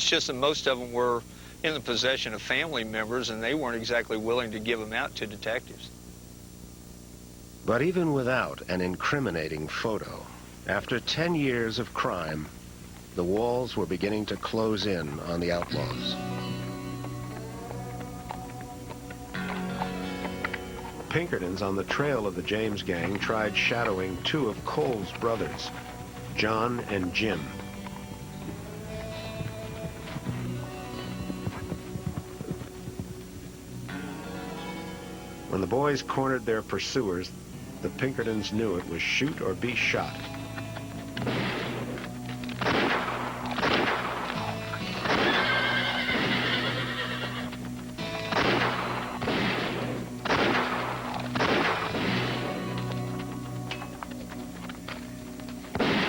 It's just that most of them were in the possession of family members, and they weren't exactly willing to give them out to detectives. But even without an incriminating photo, after 10 years of crime, the walls were beginning to close in on the outlaws. Pinkertons on the trail of the James gang tried shadowing two of Cole's brothers, John and Jim. When the boys cornered their pursuers, the Pinkertons knew it was shoot or be shot.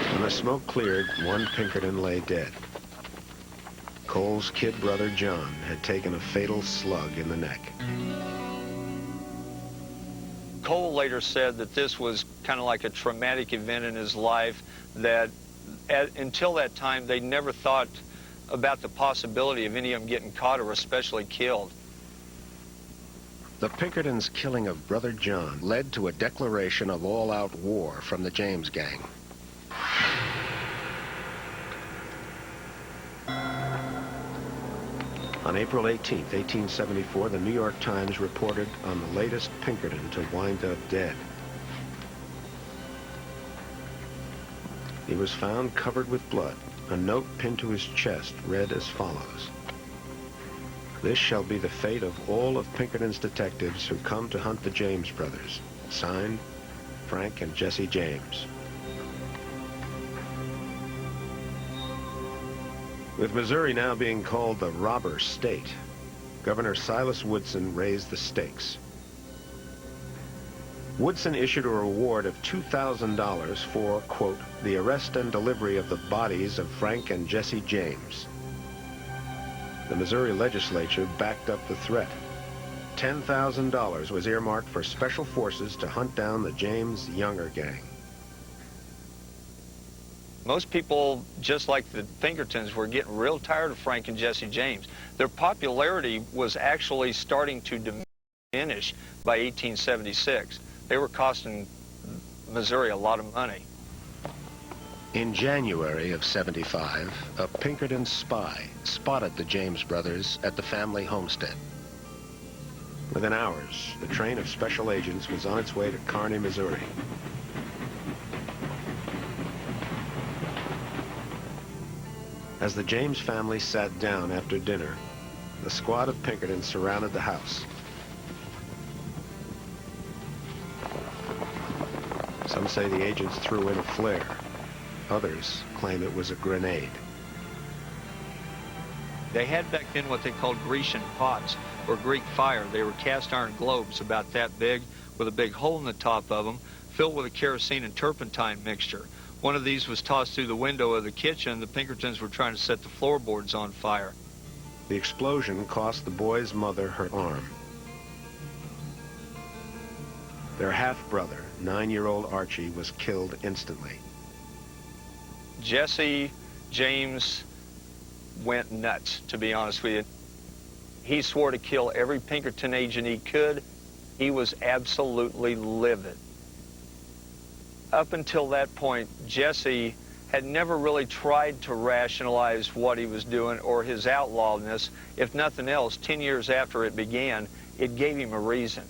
When the smoke cleared, one Pinkerton lay dead. Cole's kid brother John had taken a fatal slug in the neck. Cole later said that this was kind of like a traumatic event in his life, that until that time they never thought about the possibility of any of them getting caught or especially killed. The Pinkertons' killing of Brother John led to a declaration of all-out war from the James gang. On April 18, 1874, the New York Times reported on the latest Pinkerton to wind up dead. He was found covered with blood. A note pinned to his chest read as follows: "This shall be the fate of all of Pinkerton's detectives who come to hunt the James brothers. Signed, Frank and Jesse James." With Missouri now being called the robber state, Governor Silas Woodson raised the stakes. Woodson issued a reward of $2,000 for, quote, "the arrest and delivery of the bodies of Frank and Jesse James." The Missouri legislature backed up the threat. $10,000 was earmarked for special forces to hunt down the James Younger gang. Most people, just like the Pinkertons, were getting real tired of Frank and Jesse James. Their popularity was actually starting to diminish by 1876. They were costing Missouri a lot of money. In January of '75, a Pinkerton spy spotted the James brothers at the family homestead. Within hours, the train of special agents was on its way to Kearney, Missouri. As the James family sat down after dinner, the squad of Pinkertons surrounded the house. Some say the agents threw in a flare. Others claim it was a grenade. They had back then what they called Grecian pots, or Greek fire. They were cast iron globes about that big, with a big hole in the top of them, filled with a kerosene and turpentine mixture. One of these was tossed through the window of the kitchen. The Pinkertons were trying to set the floorboards on fire. The explosion cost the boy's mother her arm. Their half-brother, 9-year-old Archie, was killed instantly. Jesse James went nuts, to be honest with you. He swore to kill every Pinkerton agent he could. He was absolutely livid. Up until that point, Jesse had never really tried to rationalize what he was doing or his outlawedness. If nothing else, 10 years after it began, it gave him a reason.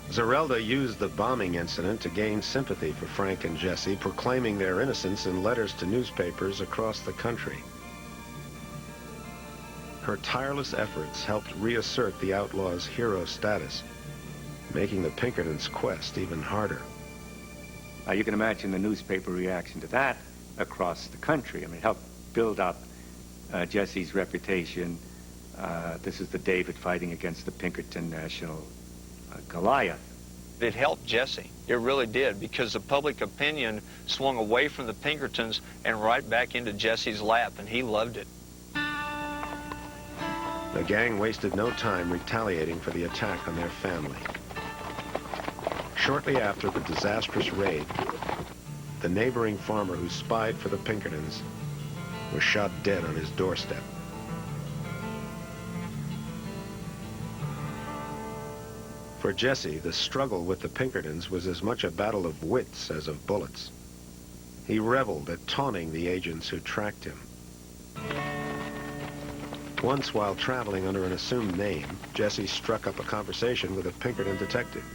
Zerelda used the bombing incident to gain sympathy for Frank and Jesse, proclaiming their innocence in letters to newspapers across the country. Her tireless efforts helped reassert the outlaws' hero status, making the Pinkertons' quest even harder. You can imagine the newspaper reaction to that across the country. I mean, it helped build up Jesse's reputation. This is the David fighting against the Pinkerton national Goliath. It helped Jesse. It really did, because the public opinion swung away from the Pinkertons and right back into Jesse's lap, and he loved it. The gang wasted no time retaliating for the attack on their family. Shortly after the disastrous raid, the neighboring farmer who spied for the Pinkertons was shot dead on his doorstep. For Jesse, the struggle with the Pinkertons was as much a battle of wits as of bullets. He reveled at taunting the agents who tracked him. Once, while traveling under an assumed name, Jesse struck up a conversation with a Pinkerton detective.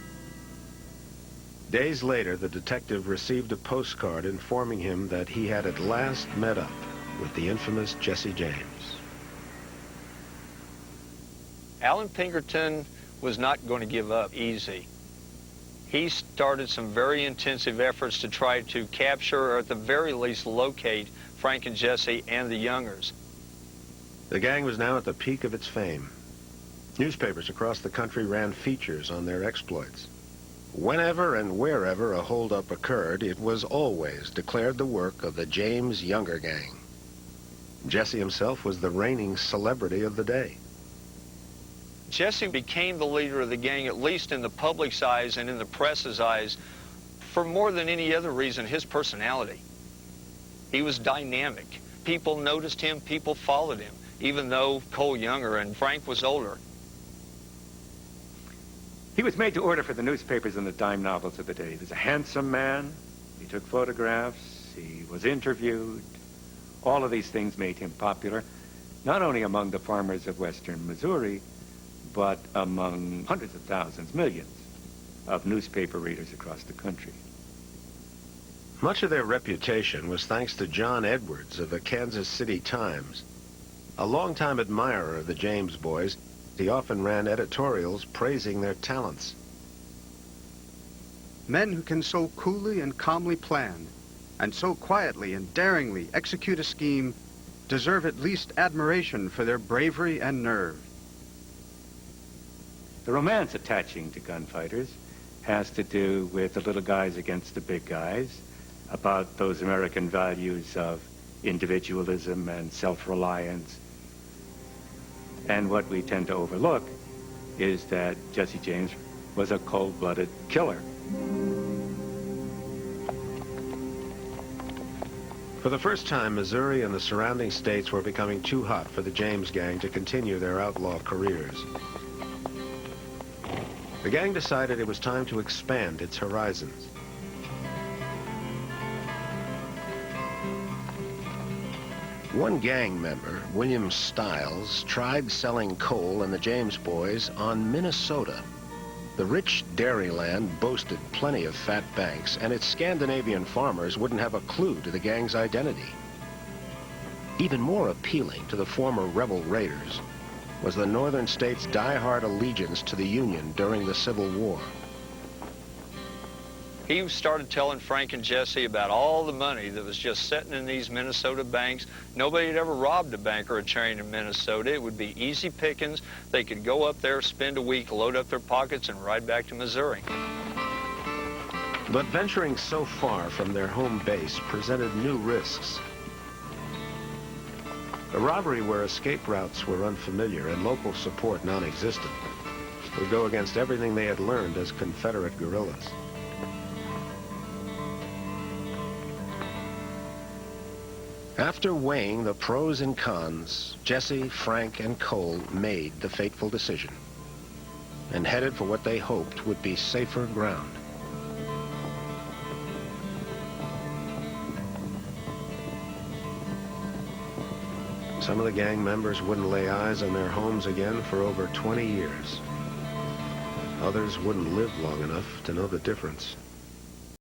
Days later, the detective received a postcard informing him that he had at last met up with the infamous Jesse James. Alan Pinkerton was not going to give up easy. He started some very intensive efforts to try to capture, or at the very least locate, Frank and Jesse and the Youngers. The gang was now at the peak of its fame. Newspapers across the country ran features on their exploits. Whenever and wherever a holdup occurred, it was always declared the work of the James Younger gang. Jesse himself was the reigning celebrity of the day. Jesse became the leader of the gang, at least in the public's eyes and in the press's eyes, for more than any other reason, his personality. He was dynamic. People noticed him, people followed him, even though Cole Younger and Frank was older. He was made to order for the newspapers and the dime novels of the day. He was a handsome man. He took photographs. He was interviewed. All of these things made him popular, not only among the farmers of western Missouri, but among hundreds of thousands, millions of newspaper readers across the country. Much of their reputation was thanks to John Edwards of the Kansas City Times. A longtime admirer of the James boys, he often ran editorials praising their talents. Men who can so coolly and calmly plan, and so quietly and daringly execute a scheme, deserve at least admiration for their bravery and nerve. The romance attaching to gunfighters has to do with the little guys against the big guys, about those American values of individualism and self-reliance. And what we tend to overlook is that Jesse James was a cold-blooded killer. For the first time, Missouri and the surrounding states were becoming too hot for the James gang to continue their outlaw careers. The gang decided it was time to expand its horizons. One gang member, William Stiles, tried selling coal and the James boys on Minnesota. The rich dairy land boasted plenty of fat banks, and its Scandinavian farmers wouldn't have a clue to the gang's identity. Even more appealing to the former rebel raiders was the northern states' die-hard allegiance to the Union during the Civil War. He started telling Frank and Jesse about all the money that was just sitting in these Minnesota banks. Nobody had ever robbed a bank or a chain in Minnesota. It would be easy pickings. They could go up there, spend a week, load up their pockets, and ride back to Missouri. But venturing so far from their home base presented new risks. A robbery where escape routes were unfamiliar and local support non-existent would go against everything they had learned as Confederate guerrillas. After weighing the pros and cons, Jesse, Frank, and Cole made the fateful decision and headed for what they hoped would be safer ground. Some of the gang members wouldn't lay eyes on their homes again for over 20 years. Others wouldn't live long enough to know the difference.